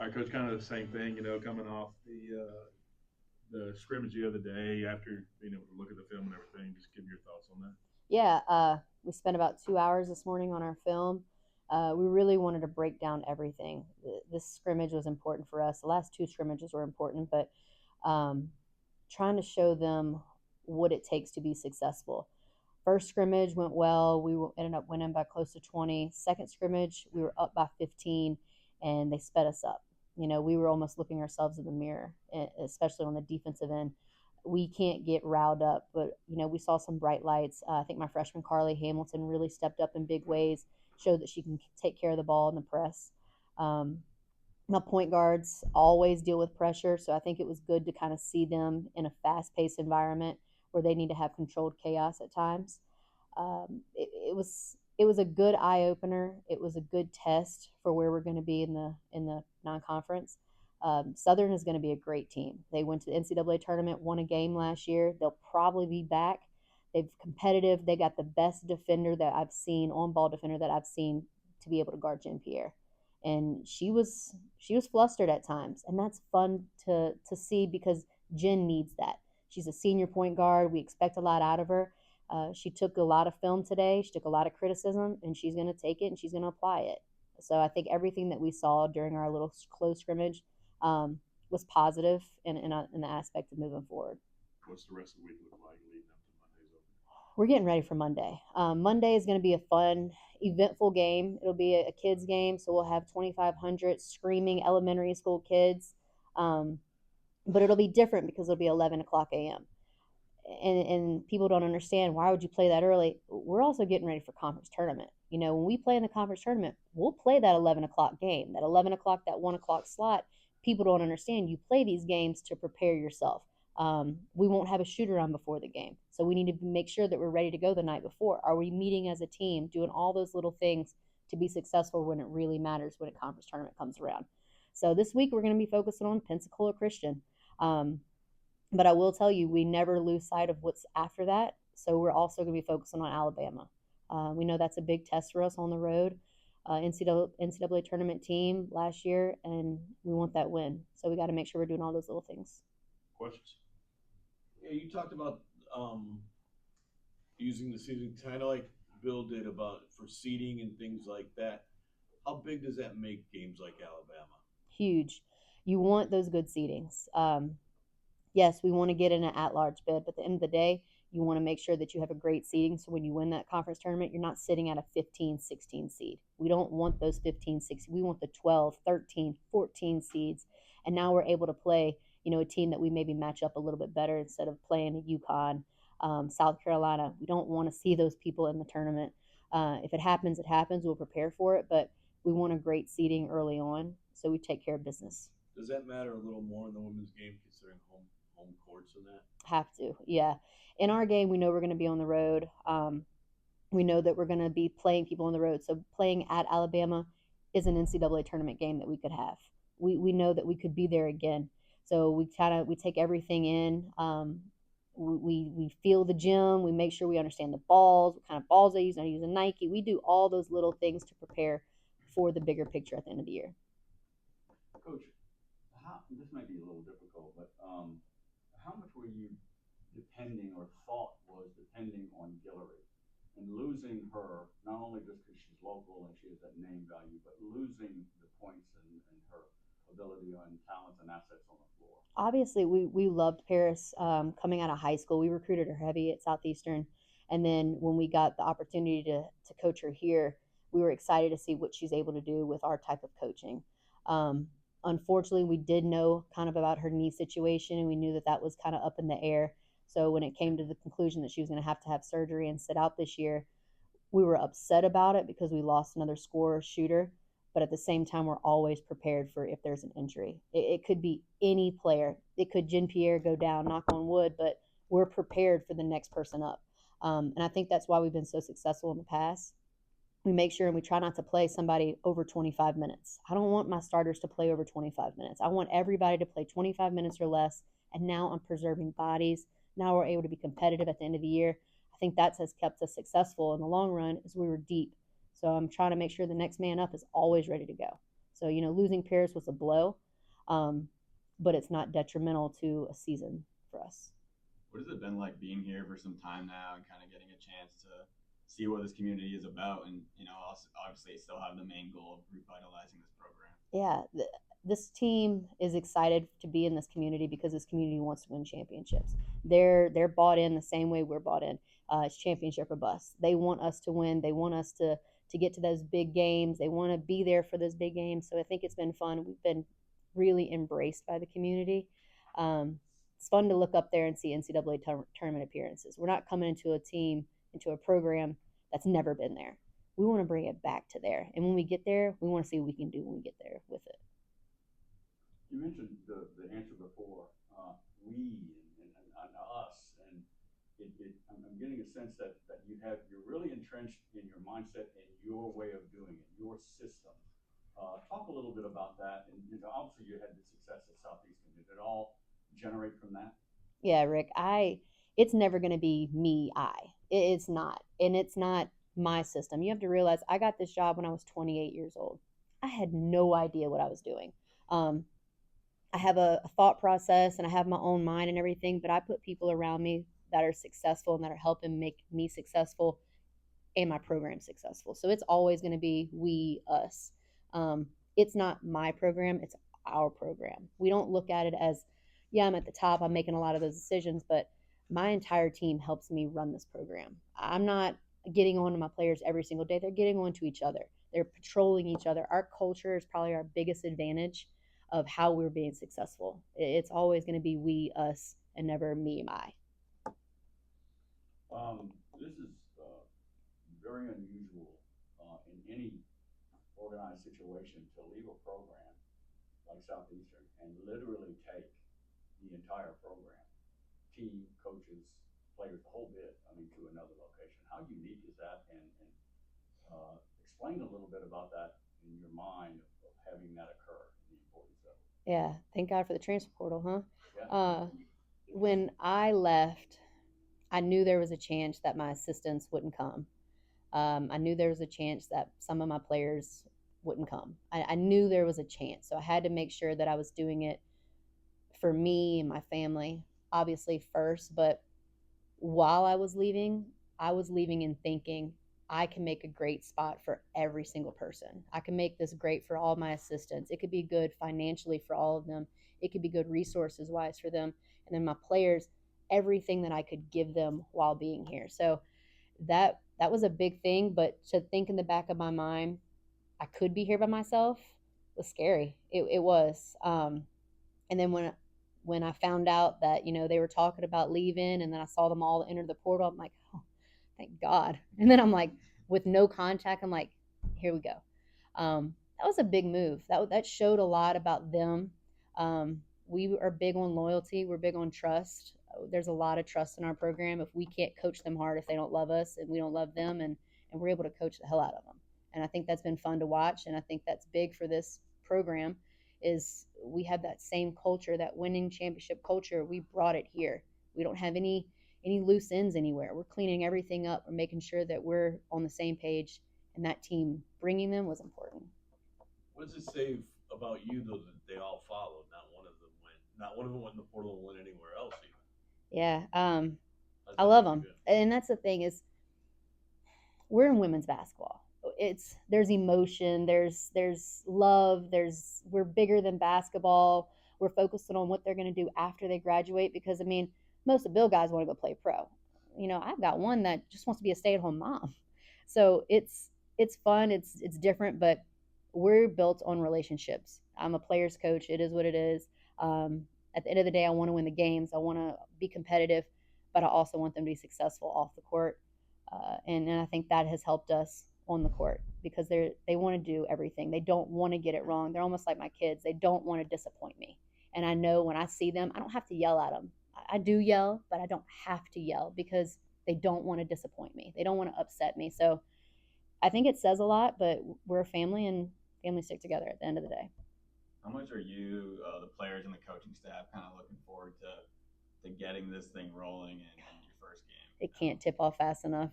All right, coach. Kind of the same thing, coming off the scrimmage the other day after being able to look at the film and everything. Just give your thoughts on that. Yeah, we spent about 2 hours this morning on our film. We really wanted to break down everything. This scrimmage was important for us. The last two scrimmages were important, but um, trying to show them what it takes to be successful. First scrimmage went well. We ended up winning by close to 20. Second scrimmage, we were up by 15, and they sped us up. We were almost looking ourselves in the mirror, especially on the defensive end. We can't get riled up, but we saw some bright lights. I think my freshman Carly Hamilton really stepped up in big ways, showed that she can take care of the ball in the press. Um, my point guards always deal with pressure, so I think it was good to kind of see them in a fast-paced environment where they need to have controlled chaos at times. It was a good eye opener. It was a good test for where we're going to be in the non conference. Southern is going to be a great team. They went to the NCAA tournament, won a game last year. They'll probably be back. They've competitive. They got the best defender that I've seen, on ball defender that I've seen to be able to guard Jen Pierre, and she was flustered at times, and that's fun to see because Jen needs that. She's a senior point guard. We expect a lot out of her. She took a lot of film today. She took a lot of criticism, and she's going to take it and she's going to apply it. So I think everything that we saw during our little close scrimmage was positive in the aspect of moving forward. What's the rest of the week look like leading up to Monday's open? We're getting ready for Monday. Monday is going to be a fun, eventful game. It'll be a kids game, so we'll have 2,500 screaming elementary school kids. Um, but it'll be different because it'll be 11 o'clock a.m. And people don't understand, why would you play that early. We're also getting ready for conference tournament. When we play in the conference tournament, we'll play that 11 o'clock game, that 11 o'clock, that 1 o'clock slot. People don't understand, you play these games to prepare yourself. We won't have a shoot around before the game, so we need to make sure that we're ready to go the night before. Are we meeting as a team, doing all those little things to be successful when it really matters, when a conference tournament comes around? So this week we're going to be focusing on Pensacola Christian. um, but I will tell you, we never lose sight of what's after that. So we're also going to be focusing on Alabama. We know that's a big test for us on the road. NCAA tournament team last year, and we want that win. So we got to make sure we're doing all those little things. Questions? Yeah, you talked about using the seating kind of like Bill did about for seating and things like that. How big does that make games like Alabama? Huge. You want those good seedings. Yes, we want to get in an at-large bid, but at the end of the day, you want to make sure that you have a great seeding, so when you win that conference tournament, you're not sitting at a 15, 16 seed. We don't want those 15, 16. We want the 12, 13, 14 seeds. And now we're able to play, a team that we maybe match up a little bit better instead of playing a UConn, South Carolina. We don't want to see those people in the tournament. If it happens, it happens. We'll prepare for it, but we want a great seeding early on, so we take care of business. Does that matter a little more in the women's game considering home courts and that? Have to, yeah. In our game, we know we're going to be on the road. We know that we're going to be playing people on the road. So playing at Alabama is an NCAA tournament game that we could have. We know that we could be there again. So we take everything in. We feel the gym. We make sure we understand the balls, what kind of balls they use. Are using Nike. We do all those little things to prepare for the bigger picture at the end of the year. Coach, this might be a little difficult, but how much were you depending or thought was depending on Guillory? And losing her, not only just because she's local and she has that name value, but losing the points and her ability and talents and assets on the floor. Obviously, we loved Paris coming out of high school. We recruited her heavy at Southeastern. And then when we got the opportunity to coach her here, we were excited to see what she's able to do with our type of coaching. Um, Unfortunately, we did know kind of about her knee situation, and we knew that that was kind of up in the air. So when it came to the conclusion that she was going to have surgery and sit out this year, we were upset about it because we lost another scorer shooter. But at the same time, we're always prepared for if there's an injury. It could be any player. It could Jean Pierre go down, knock on wood, but we're prepared for the next person up. And I think that's why we've been so successful in the past. We make sure and we try not to play somebody over 25 minutes. I don't want my starters to play over 25 minutes. I want everybody to play 25 minutes or less. And now I'm preserving bodies. Now we're able to be competitive at the end of the year. I think that has kept us successful in the long run, as we were deep. So I'm trying to make sure the next man up is always ready to go. So, losing Paris was a blow, but it's not detrimental to a season for us. What has it been like being here for some time now and kind of getting a chance to see what this community is about, and obviously still have the main goal of revitalizing this program? Yeah, this team is excited to be in this community because this community wants to win championships. They're bought in the same way we're bought in. It's championship or bust. They want us to win. They want us to get to those big games. They want to be there for those big games. So I think it's been fun. We've been really embraced by the community. It's fun to look up there and see NCAA tournament appearances. We're not coming into a program that's never been there. We want to bring it back to there. And when we get there, we want to see what we can do when we get there with it. You mentioned the answer before, we and us, and I'm getting a sense that you're really entrenched in your mindset and your way of doing it, your system. Talk a little bit about that. And obviously you had the success at Southeastern. Did it all generate from that? Yeah, Rick, it's never going to be me, it's not. And it's not my system. You have to realize I got this job when I was 28 years old. I had no idea what I was doing. I have a thought process and I have my own mind and everything, but I put people around me that are successful and that are helping make me successful and my program successful. So it's always going to be we, us. It's not my program, it's our program. We don't look at it as, yeah, I'm at the top, I'm making a lot of those decisions, but my entire team helps me run this program. I'm not getting on to my players every single day, they're getting on to each other. They're patrolling each other. Our culture is probably our biggest advantage of how we're being successful. It's always going to be we, us, and never me, my. This is very unusual in any organized situation to leave a program like Southeastern and literally take the entire program, team, coaches, players, the whole bit, to another location. How unique is that? And explain a little bit about that in your mind of having that occur, the importance of it. Yeah, thank God for the transfer portal, huh? Yeah. When I left, I knew there was a chance that my assistants wouldn't come. I knew there was a chance that some of my players wouldn't come. I knew there was a chance. So I had to make sure that I was doing it for me and my family, obviously first. But while I was leaving and thinking, I can make a great spot for every single person. I can make this great for all my assistants. It could be good financially for all of them. It could be good resources wise for them. And then my players, everything that I could give them while being here. So that was a big thing, but to think in the back of my mind I could be here by myself was scary. It was. And then when I found out that they were talking about leaving, and then I saw them all enter the portal, I'm like, oh, thank God. And then I'm like, with no contact, I'm like, here we go. That was a big move. That showed a lot about them. We are big on loyalty. We're big on trust. There's a lot of trust in our program. If we can't coach them hard, if they don't love us and we don't love them, and we're able to coach the hell out of them. And I think that's been fun to watch. And I think that's big for this program is we have that same culture, that winning championship culture. We brought it here. We don't have any loose ends anywhere. We're cleaning everything up. We're making sure that we're on the same page, and that team bringing them was important. What does it say about you though that they all followed? Not one of them went in the portal and went anywhere else even. Yeah, I love them, and that's the thing is, we're in women's basketball. There's emotion, there's love, we're bigger than basketball. We're focusing on what they're going to do after they graduate because most of the Bill guys want to go play pro. I've got one that just wants to be a stay-at-home mom. So it's fun, it's different, but we're built on relationships. I'm a player's coach. It is what it is. At the end of the day, I want to win the games. I want to be competitive, but I also want them to be successful off the court. And I think that has helped us on the court because they want to do everything. They don't want to get it wrong. They're almost like my kids. They don't want to disappoint me. And I know when I see them, I don't have to yell at them. I do yell, but I don't have to yell because they don't want to disappoint me. They don't want to upset me. So I think it says a lot, but we're a family and families stick together at the end of the day. How much are you, the players and the coaching staff, kind of looking forward to getting this thing rolling in your first game? It can't tip off fast enough.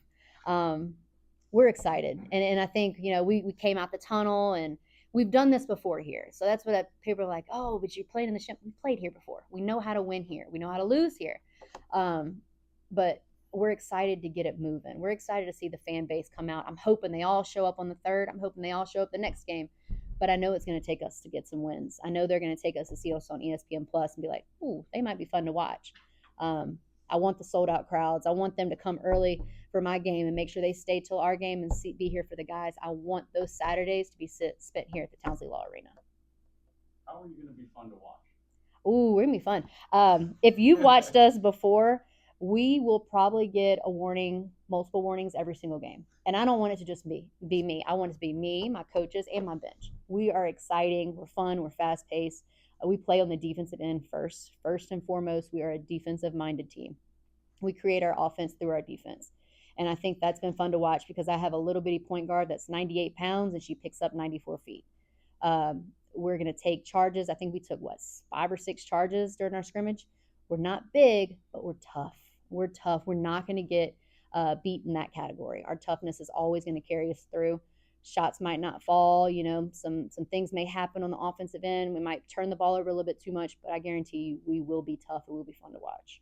We're excited, and I think we came out the tunnel and we've done this before here. So that's what people are like, oh, but you played in the ship. We played here before. We know how to win here. We know how to lose here. But we're excited to get it moving. We're excited to see the fan base come out. I'm hoping they all show up on the 3rd. I'm hoping they all show up the next game. But I know it's going to take us to get some wins. I know they're going to take us to see us on ESPN Plus and be like, ooh, they might be fun to watch. I want the sold out crowds. I want them to come early for my game and make sure they stay till our game and be here for the guys. I want those Saturdays to be spent here at the Townsley Law Arena. How are you going to be fun to watch? Ooh, we're going to be fun. If you've watched us before, we will probably get a warning, multiple warnings every single game. And I don't want it to just be me. I want it to be me, my coaches, and my bench. We are exciting. We're fun. We're fast paced. We play on the defensive end first. First and foremost, we are a defensive minded team. We create our offense through our defense. And I think that's been fun to watch because I have a little bitty point guard that's 98 pounds and she picks up 94 feet. We're going to take charges. I think we took, 5 or 6 charges during our scrimmage. We're not big, but we're tough. We're tough. We're not going to get beat in that category. Our toughness is always going to carry us through. Shots might not fall. Some things may happen on the offensive end. We might turn the ball over a little bit too much, but I guarantee you we will be tough. It will be fun to watch.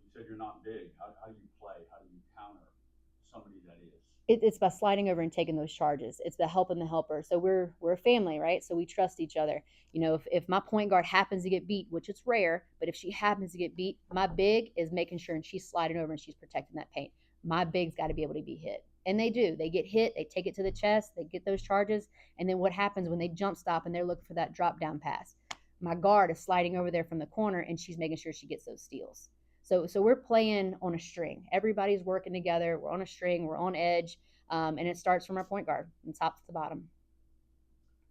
You said you're not big. How do you play? How do you counter somebody that is? It's by sliding over and taking those charges. It's the help and the helper. So we're a family, right? So we trust each other. If my point guard happens to get beat, which it's rare, but if she happens to get beat, my big is making sure and she's sliding over and she's protecting that paint. My big's got to be able to be hit. And they do. They get hit. They take it to the chest. They get those charges. And then what happens when they jump stop and they're looking for that drop down pass? My guard is sliding over there from the corner and she's making sure she gets those steals. So we're playing on a string. Everybody's working together. We're on a string. We're on edge. And it starts from our point guard from top to bottom.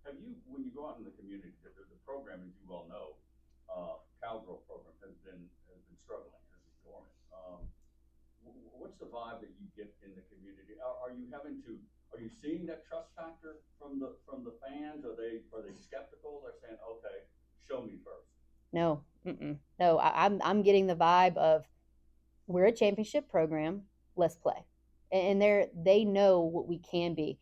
Have you, when you go out in the community, the program, as you well know, Cowgirl program has been struggling, has been dormant. What's the vibe that you get in the community? Are you seeing that trust factor from the fans? Are they skeptical? They're saying, okay, show me first. No, no. I'm getting the vibe of we're a championship program. Let's play, and they know what we can be.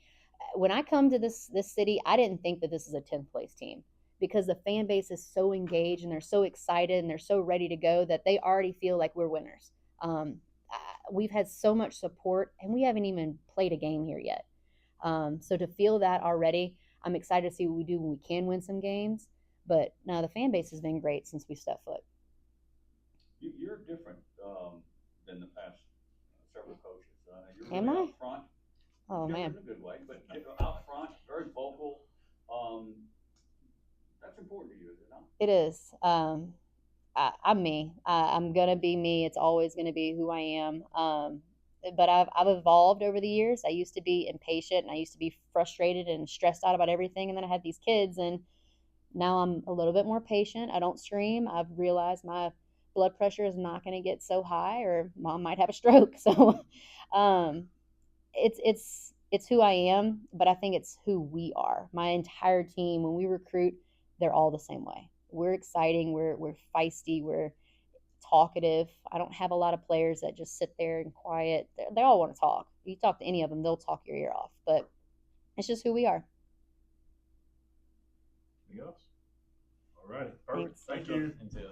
When I come to this city, I didn't think that this is a 10th place team because the fan base is so engaged and they're so excited and they're so ready to go that they already feel like we're winners. We've had so much support and we haven't even played a game here yet. So to feel that already, I'm excited to see what we do when we can win some games. But no, the fan base has been great since we stepped foot. You're different than the past several coaches. You're Am really I? out front. Oh, Different man. in a good way, but out front, very vocal. That's important to you, is it not? It is. I'm me. I'm gonna be me. It's always gonna be who I am. But I've evolved over the years. I used to be impatient and I used to be frustrated and stressed out about everything. And then I had these kids, and now I'm a little bit more patient. I don't scream. I've realized my blood pressure is not going to get so high, or mom might have a stroke. So, it's who I am, but I think it's who we are. My entire team, when we recruit, they're all the same way. We're exciting. We're feisty. We're talkative. I don't have a lot of players that just sit there and quiet. They all want to talk. You talk to any of them, they'll talk your ear off. But it's just who we are. Anything else? All right. Perfect. Thanks. Thank you. Into